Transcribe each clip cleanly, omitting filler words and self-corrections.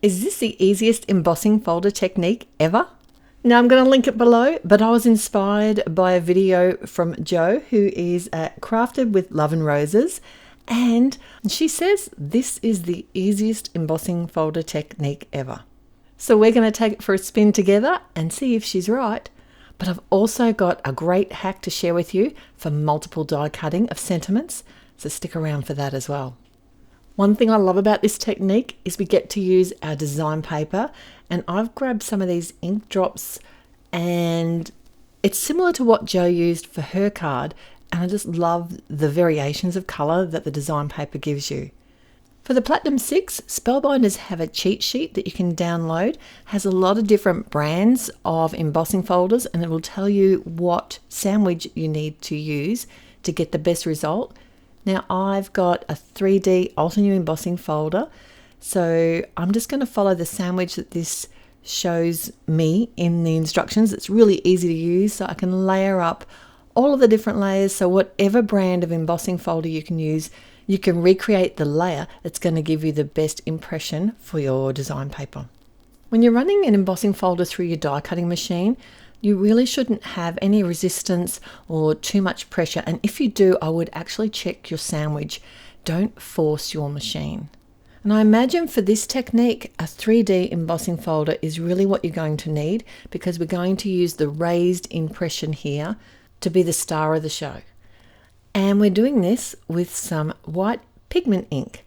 Is this the easiest embossing folder technique ever? Now I'm going to link it below, but I was inspired by a video from Jo, who is Crafted with Love and Roses, and she says this is the easiest embossing folder technique ever. So we're going to take it for a spin together and see if she's right. But I've also got a great hack to share with you for multiple die cutting of sentiments, so stick around for that as well. One thing I love about this technique is we get to use our design paper, and I've grabbed some of these ink drops, and it's similar to what Jo used for her card, and I just love the variations of colour that the design paper gives you. For the Platinum 6, Spellbinders have a cheat sheet that you can download. It has a lot of different brands of embossing folders, and it will tell you what sandwich you need to use to get the best result. Now I've got a 3D Altenew embossing folder, so I'm just going to follow the sandwich that this shows me in the instructions. It's really easy to use, so I can layer up all of the different layers, so whatever brand of embossing folder you can use, you can recreate the layer that's going to give you the best impression for your design paper. When you're running an embossing folder through your die cutting machine, you really shouldn't have any resistance or too much pressure, and if you do, I would actually check your sandwich. Don't force your machine. And I imagine for this technique, a 3D embossing folder is really what you're going to need, because we're going to use the raised impression here to be the star of the show. And we're doing this with some white pigment ink.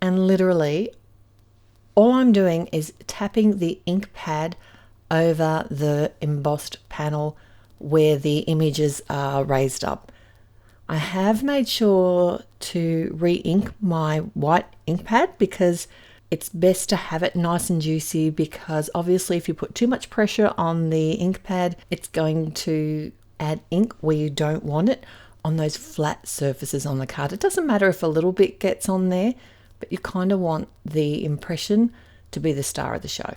And literally, all I'm doing is tapping the ink pad over the embossed panel where the images are raised up. I have made sure to re-ink my white ink pad because it's best to have it nice and juicy, because obviously if you put too much pressure on the ink pad, it's going to add ink where you don't want it on those flat surfaces on the card. It doesn't matter if a little bit gets on there, but you kind of want the impression to be the star of the show.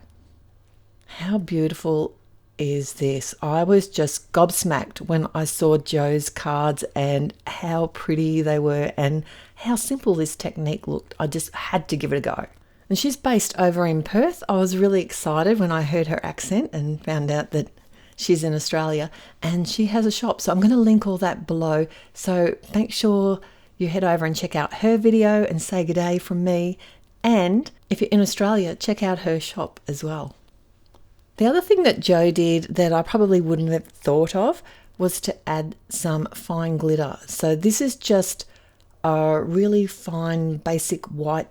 How beautiful is this? I was just gobsmacked when I saw Jo's cards and how pretty they were and how simple this technique looked. I just had to give it a go. And she's based over in Perth. I was really excited when I heard her accent and found out that she's in Australia, and she has a shop. So I'm going to link all that below. So make sure you head over and check out her video and say good day from me. And if you're in Australia, check out her shop as well. The other thing that Jo did that I probably wouldn't have thought of was to add some fine glitter. So this is just a really fine basic white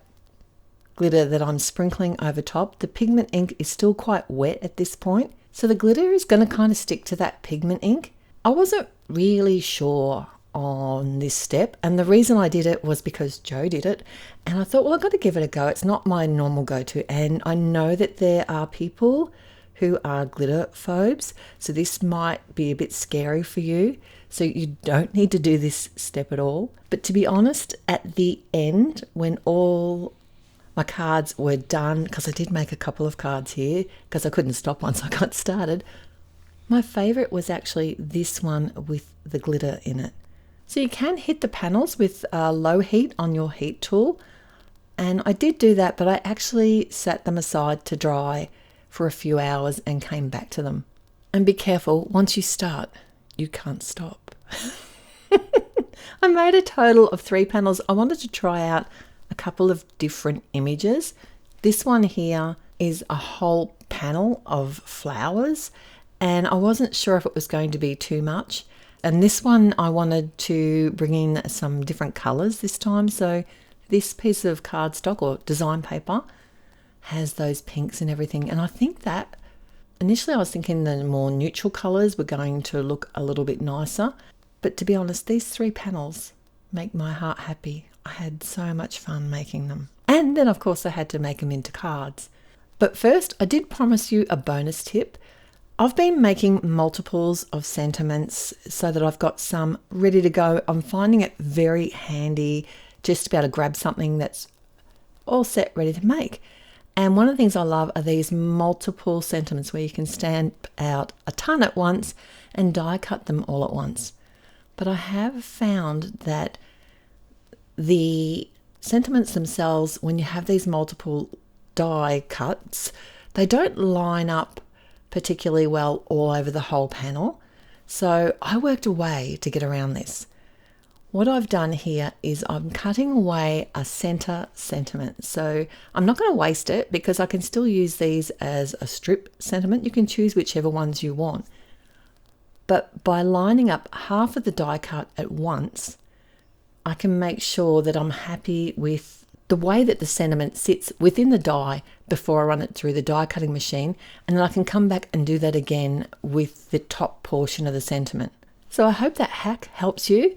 glitter that I'm sprinkling over top. The pigment ink is still quite wet at this point, so the glitter is going to kind of stick to that pigment ink. I wasn't really sure on this step, and the reason I did it was because Jo did it, and I thought, well, I've got to give it a go. It's not my normal go-to, and I know that there are people who are glitter phobes, so this might be a bit scary for you, so you don't need to do this step at all. But to be honest, at the end, when all my cards were done, because I did make a couple of cards here because I couldn't stop once I got started, my favorite was actually this one with the glitter in it. So you can hit the panels with low heat on your heat tool, and I did do that, but I actually sat them aside to dry for a few hours and came back to them. And be careful, once you start, you can't stop. I made a total of 3 panels. I wanted to try out a couple of different images. This one here is a whole panel of flowers, and I wasn't sure if it was going to be too much. And this one I wanted to bring in some different colors this time. So this piece of cardstock or design paper has those pinks and everything, and I think that initially I was thinking the more neutral colors were going to look a little bit nicer, but to be honest, these 3 panels make my heart happy. I had so much fun making them, and then of course I had to make them into cards. But first, I did promise you a bonus tip. I've been making multiples of sentiments so that I've got some ready to go. I'm finding it very handy just to be able to grab something that's all set, ready to make. And one of the things I love are these multiple sentiments where you can stamp out a ton at once and die cut them all at once. But I have found that the sentiments themselves, when you have these multiple die cuts, they don't line up particularly well all over the whole panel. So I worked a way to get around this. What I've done here is I'm cutting away a center sentiment. So I'm not going to waste it because I can still use these as a strip sentiment. You can choose whichever ones you want. But by lining up half of the die cut at once, I can make sure that I'm happy with the way that the sentiment sits within the die before I run it through the die cutting machine, and then I can come back and do that again with the top portion of the sentiment. So I hope that hack helps you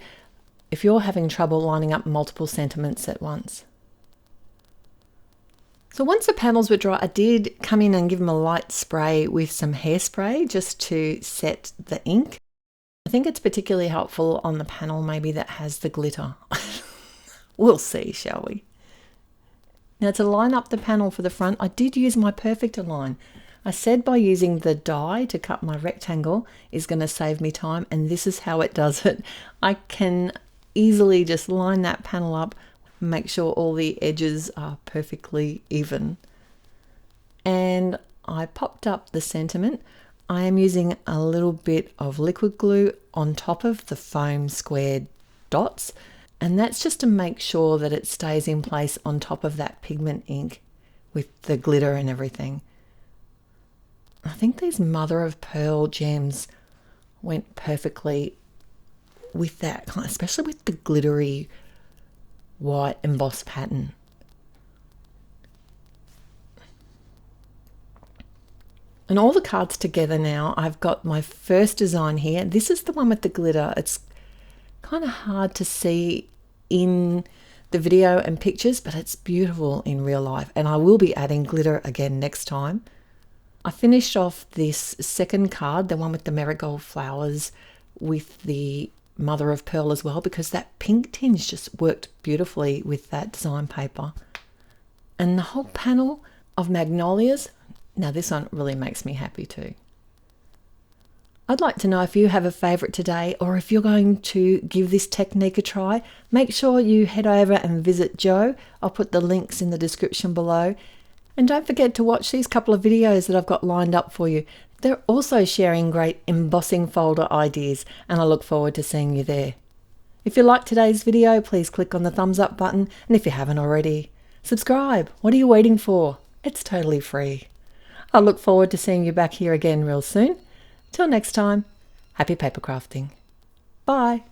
if you're having trouble lining up multiple sentiments at once. So once the panels were dry, I did come in and give them a light spray with some hairspray just to set the ink. I think it's particularly helpful on the panel maybe that has the glitter. We'll see, shall we? Now to line up the panel for the front, I did use my Perfect Align. I said by using the die to cut my rectangle is going to save me time, and this is how it does it. I can easily just line that panel up, make sure all the edges are perfectly even. And I popped up the sentiment. I am using a little bit of liquid glue on top of the foam squared dots, and that's just to make sure that it stays in place on top of that pigment ink with the glitter and everything. I think these mother of pearl gems went perfectly with that, especially with the glittery white embossed pattern. And all the cards together now, I've got my first design here. This is the one with the glitter. It's kind of hard to see in the video and pictures, but it's beautiful in real life. And I will be adding glitter again next time. I finished off this second card, the one with the marigold flowers, with the mother of pearl as well, because that pink tinge just worked beautifully with that design paper. And the whole panel of magnolias, now this one really makes me happy too. I'd like to know if you have a favourite today, or if you're going to give this technique a try. Make sure you head over and visit Jo. I'll put the links in the description below. And don't forget to watch these couple of videos that I've got lined up for you. They're also sharing great embossing folder ideas, and I look forward to seeing you there. If you liked today's video, please click on the thumbs up button, and if you haven't already, subscribe. What are you waiting for? It's totally free. I look forward to seeing you back here again real soon. Till next time, happy paper crafting. Bye.